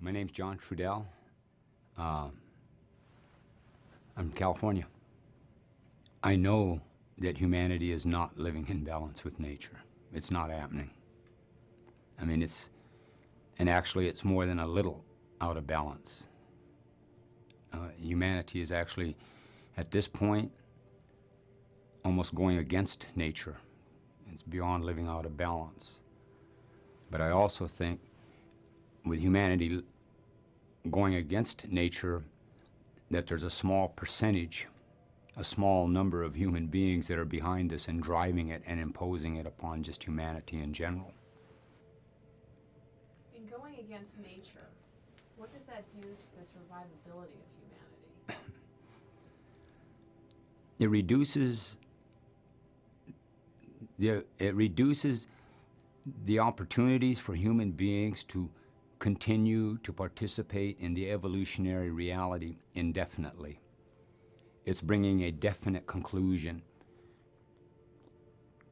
My name's John Trudell. I'm from California. I know that humanity is not living in balance with nature. It's not happening. I mean, actually it's more than a little out of balance. Humanity is actually, at this point, almost going against nature. It's beyond living out of balance. But I also think with humanity going against nature, that there's a small percentage, a small number of human beings that are behind this and driving it and imposing it upon just humanity in general. In going against nature, what does that do to the survivability of humanity? It reduces the opportunities for human beings to continue to participate in the evolutionary reality indefinitely. It's bringing a definite conclusion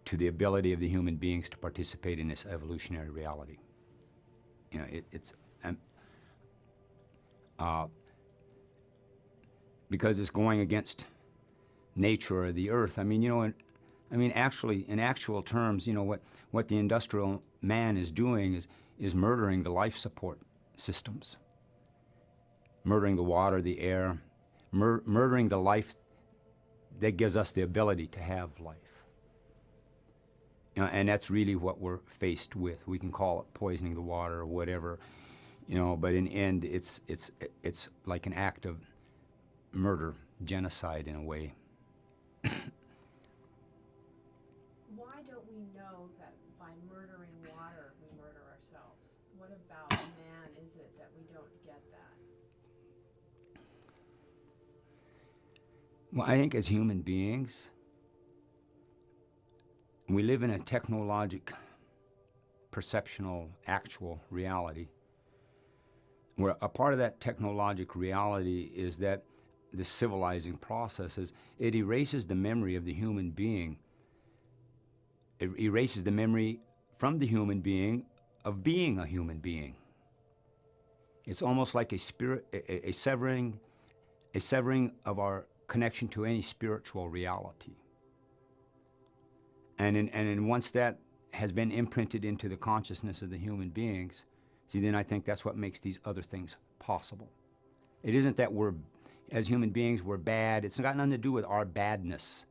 to the ability of the human beings to participate in this evolutionary reality. You know, because it's going against nature or the earth. I mean, you know, actually, in actual terms, you know, what the industrial man is doing is murdering the life support systems, murdering the water, the air, murdering the life that gives us the ability to have life. You know, and that's really what we're faced with. We can call it poisoning the water or whatever, you know, but in the end, it's like an act of murder, genocide in a way. Why don't we know that by murdering water, we murder ourselves? What about man is it that we don't get that? Well, I think as human beings, we live in a technologic, perceptional, actual reality, where a part of that technologic reality is that the civilizing processes, it erases the memory of the human being. It erases the memory from the human being of being a human being. It's almost like a severing of our connection to any spiritual reality. And once that has been imprinted into the consciousness of the human beings, see, then I think that's what makes these other things possible. It isn't that as human beings, we're bad. It's got nothing to do with our badness.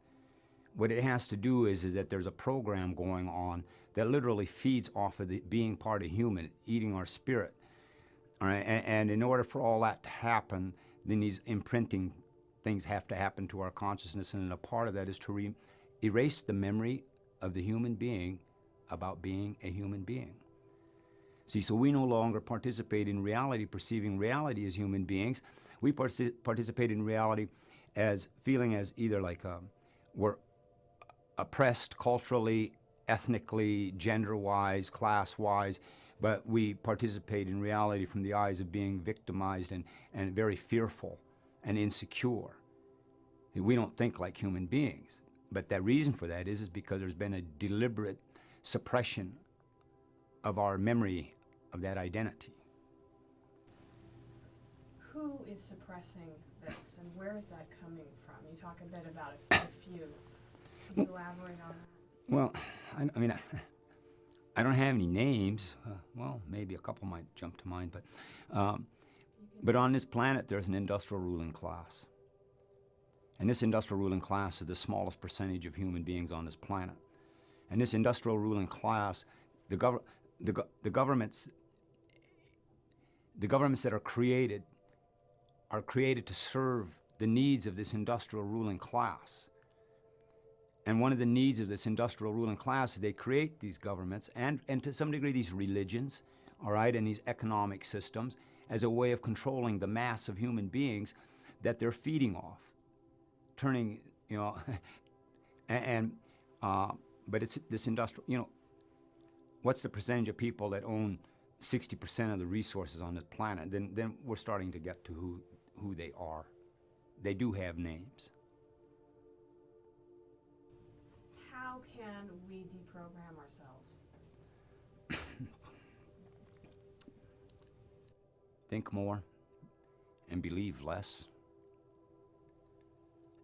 What it has to do is that there's a program going on that literally feeds off of the being part of human, eating our spirit. All right? And in order for all that to happen, then these imprinting things have to happen to our consciousness, and a part of that is to erase the memory of the human being about being a human being. See, so we no longer participate in reality, perceiving reality as human beings. We participate in reality as feeling as either like we're oppressed culturally, ethnically, gender-wise, class-wise, but we participate in reality from the eyes of being victimized and very fearful and insecure. We don't think like human beings. But the reason for that is because there's been a deliberate suppression of our memory of that identity. Who is suppressing this, and where is that coming from? You talk a bit about a few. Can you elaborate on that? Well, I don't have any names. Well, maybe a couple might jump to mind, but on this planet there's an industrial ruling class. And this industrial ruling class is the smallest percentage of human beings on this planet. And this industrial ruling class, the governments that are created to serve the needs of this industrial ruling class. And one of the needs of this industrial ruling class is they create these governments and to some degree these religions, all right, and these economic systems as a way of controlling the mass of human beings that they're feeding off. Turning, you know, but it's this industrial, you know, what's the percentage of people that own 60% of the resources on this planet? Then we're starting to get to who they are. They do have names. How can we deprogram ourselves? think more, and believe less.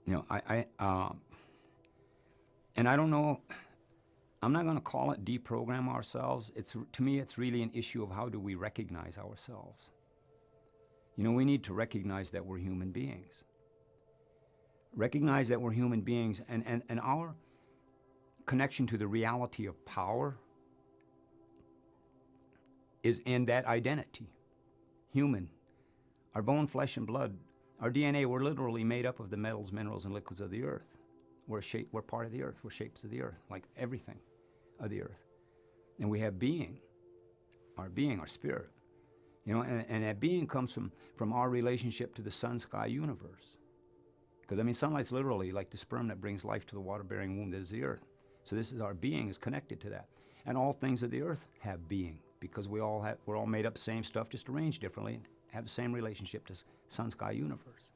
You know, and I don't know, I'm not going to call it deprogram ourselves. To me, it's really an issue of how do we recognize ourselves. You know, we need to recognize that we're human beings. Recognize that we're human beings, and our connection to the reality of power is in that identity. Human. Our bone, flesh, and blood, our DNA, we're literally made up of the metals, minerals, and liquids of the earth. We're part of the earth. We're shapes of the earth, like everything of the earth. And we have being, our spirit. You know, and that being comes from our relationship to the sun, sky, universe. Because, I mean, sunlight's literally like the sperm that brings life to the water-bearing womb that is the earth. So this is our being is connected to that. And all things of the earth have being, because we're all made up the same stuff, just arranged differently, and have the same relationship to sun, sky, universe.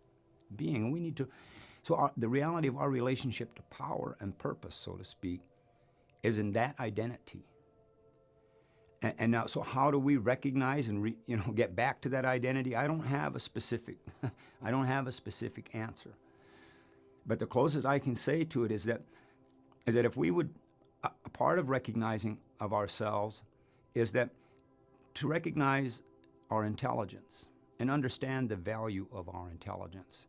Being, and we need to, so the reality of our relationship to power and purpose, so to speak, is in that identity. And now, so how do we recognize and get back to that identity? I don't have a specific answer. But the closest I can say to it is that if we would, a part of recognizing of ourselves is that to recognize our intelligence and understand the value of our intelligence.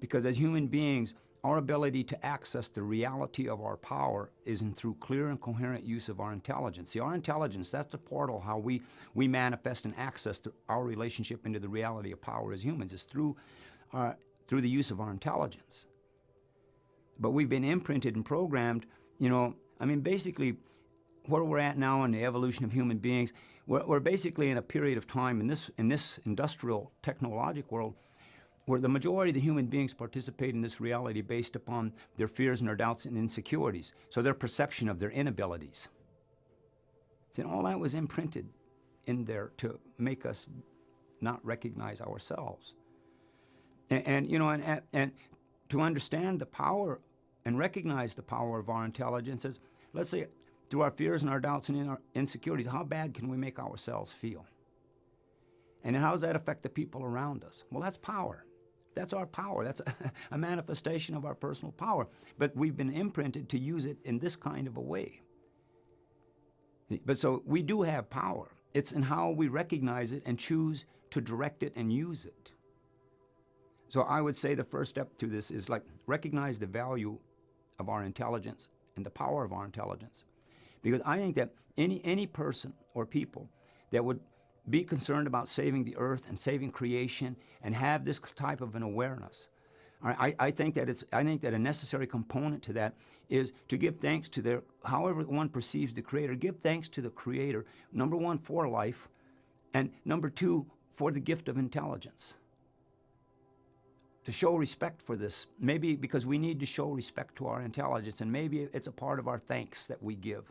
Because as human beings, our ability to access the reality of our power is through clear and coherent use of our intelligence. See, our intelligence, that's the portal how we manifest and access our relationship into the reality of power as humans, is through the use of our intelligence. But we've been imprinted and programmed, basically where we're at now in the evolution of human beings, we're basically in a period of time in this industrial technological world where the majority of the human beings participate in this reality based upon their fears and their doubts and insecurities, so their perception of their inabilities. See, all that was imprinted in there to make us not recognize ourselves. And to understand the power and recognize the power of our intelligence is, let's say, through our fears and our doubts and our insecurities, how bad can we make ourselves feel? And how does that affect the people around us? Well, that's power. That's our power. That's a manifestation of our personal power. But we've been imprinted to use it in this kind of a way. But so we do have power. It's in how we recognize it and choose to direct it and use it. So I would say the first step to this is like recognize the value of our intelligence and the power of our intelligence. Because I think that any person or people that would be concerned about saving the earth and saving creation and have this type of an awareness, I think that a necessary component to that is to give thanks to however one perceives the Creator, give thanks to the Creator, number one, for life, and number two, for the gift of intelligence. To show respect for this, maybe because we need to show respect to our intelligence, and maybe it's a part of our thanks that we give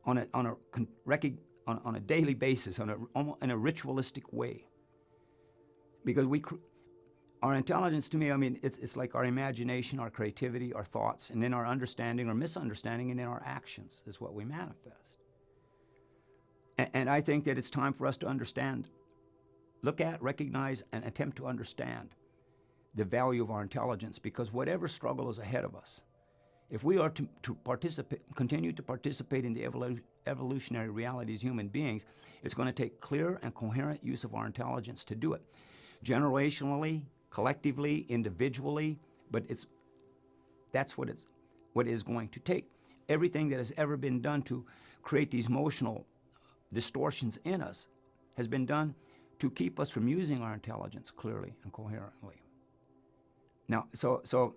on a daily basis, in a ritualistic way. Because our intelligence, to me, it's like our imagination, our creativity, our thoughts, and then our understanding or misunderstanding, and then our actions is what we manifest. And I think that it's time for us to understand, look at, recognize, and attempt to understand the value of our intelligence, because whatever struggle is ahead of us, if we are to continue to participate in the evolutionary reality as human beings, it's going to take clear and coherent use of our intelligence to do it. Generationally, collectively, individually, but that's what it is going to take. Everything that has ever been done to create these emotional distortions in us has been done to keep us from using our intelligence clearly and coherently. Now, so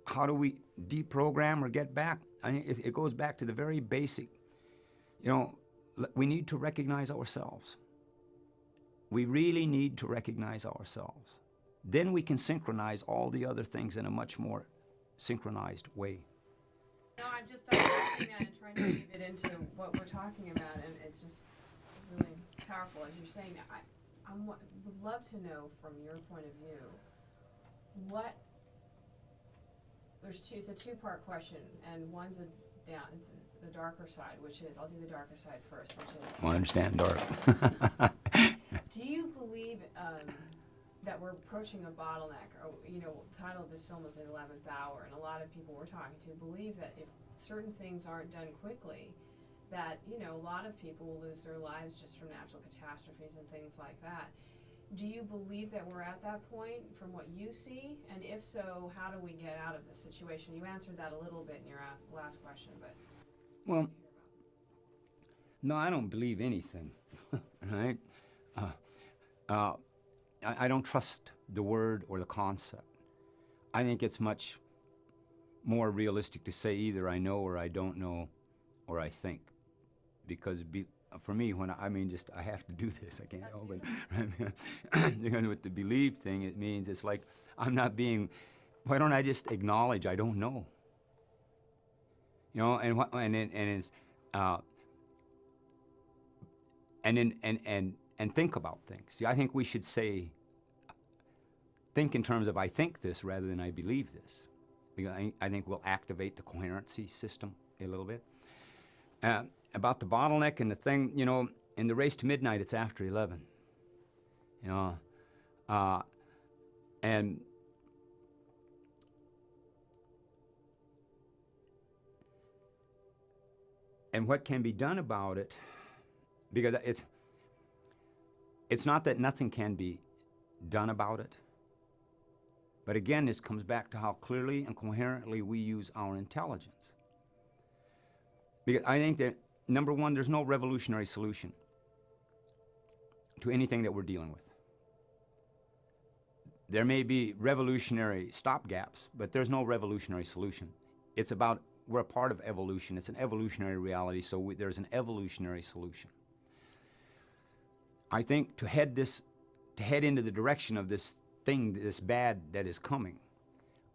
how do we deprogram or get back? I mean, it goes back to the very basic. We need to recognize ourselves. We really need to recognize ourselves. Then we can synchronize all the other things in a much more synchronized way. No, I'm listening at it and trying to weave it into what we're talking about, and it's just really powerful as you're saying that. I would love to know from your point of view it's a two-part question, and one's the darker side, which is, I'll do the darker side first, which is... I understand dark. Do you believe that we're approaching a bottleneck, or, you know, the title of this film is The 11th Hour, and a lot of people we're talking to believe that if certain things aren't done quickly, that, you know, a lot of people will lose their lives just from natural catastrophes and things like that. Do you believe that we're at that point from what you see? And if so, how do we get out of this situation? You answered that a little bit in your last question, but... Well, no, I don't believe anything, right? I don't trust the word or the concept. I think it's much more realistic to say either I know or I don't know or I think. Because for me, I have to do this. I can't help it. Right? Because with the believe thing, it means it's like I'm not being. Why don't I just acknowledge I don't know? You know, and think about things. See, I think we should think in terms of I think this rather than I believe this, because I think we'll activate the coherency system a little bit. About the bottleneck and the thing, you know, in the race to midnight, it's after 11. You know, and what can be done about it, because it's not that nothing can be done about it, but again, this comes back to how clearly and coherently we use our intelligence. Because I think that, number one, there's no revolutionary solution to anything that we're dealing with. There may be revolutionary stopgaps, but there's no revolutionary solution. It's about, we're a part of evolution. It's an evolutionary reality, so there's an evolutionary solution. I think to head into the direction of this thing, this bad that is coming,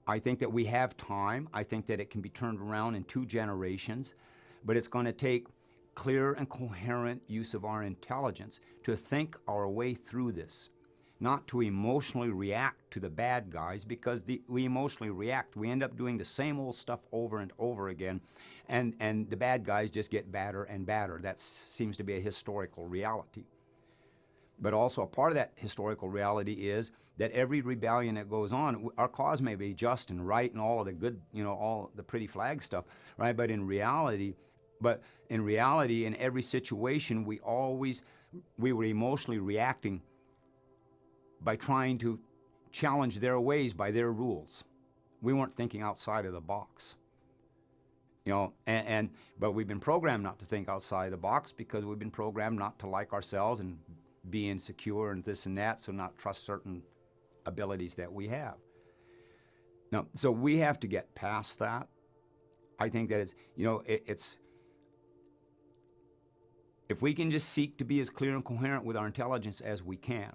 I think that we have time. I think that it can be turned around in 2 generations, but it's going to take clear and coherent use of our intelligence to think our way through this, not to emotionally react to the bad guys, because we emotionally react. We end up doing the same old stuff over and over again, and the bad guys just get badder and badder. That seems to be a historical reality. But also a part of that historical reality is that every rebellion that goes on, our cause may be just and right and all of the good, you know, all the pretty flag stuff, right? But in reality, in every situation, we were emotionally reacting by trying to challenge their ways by their rules. We weren't thinking outside of the box. You know, but we've been programmed not to think outside the box because we've been programmed not to like ourselves and be insecure and this and that, so not trust certain abilities that we have. Now, so we have to get past that. I think that it's, you know, it's, if we can just seek to be as clear and coherent with our intelligence as we can,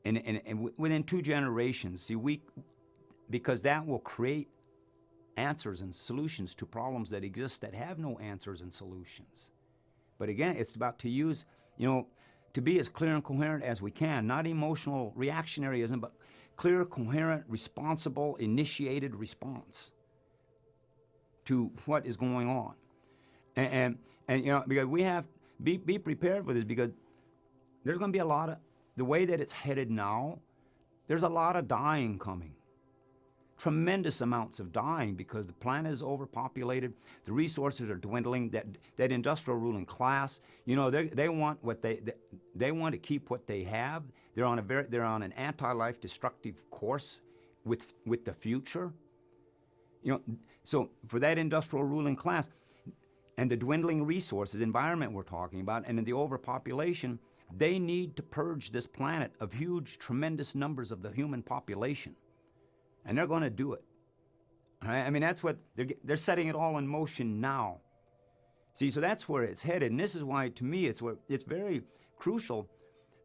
and within 2 generations, see, because that will create answers and solutions to problems that exist that have no answers and solutions. But again, it's about to use, you know, to be as clear and coherent as we can, not emotional reactionaryism, but clear, coherent, responsible, initiated response to what is going on. And you know, because we have, be prepared for this, because there's going to be a lot of, the way that it's headed now, there's a lot of dying coming. Tremendous amounts of dying because the planet is overpopulated, the resources are dwindling, that industrial ruling class, you know, they want what they want to keep what they have. They're on an anti-life destructive course with the future. You know, so for that industrial ruling class and the dwindling resources, environment we're talking about, and in the overpopulation, they need to purge this planet of huge, tremendous numbers of the human population. And they're going to do it. Right? I mean, that's what they're setting it all in motion now. See, so that's where it's headed, and this is why, to me, it's very crucial,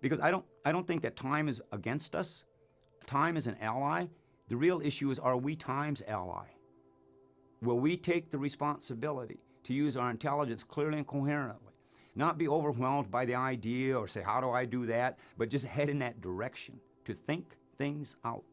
because I don't think that time is against us. Time is an ally. The real issue is, are we time's ally? Will we take the responsibility to use our intelligence clearly and coherently, not be overwhelmed by the idea or say, how do I do that, but just head in that direction to think things out.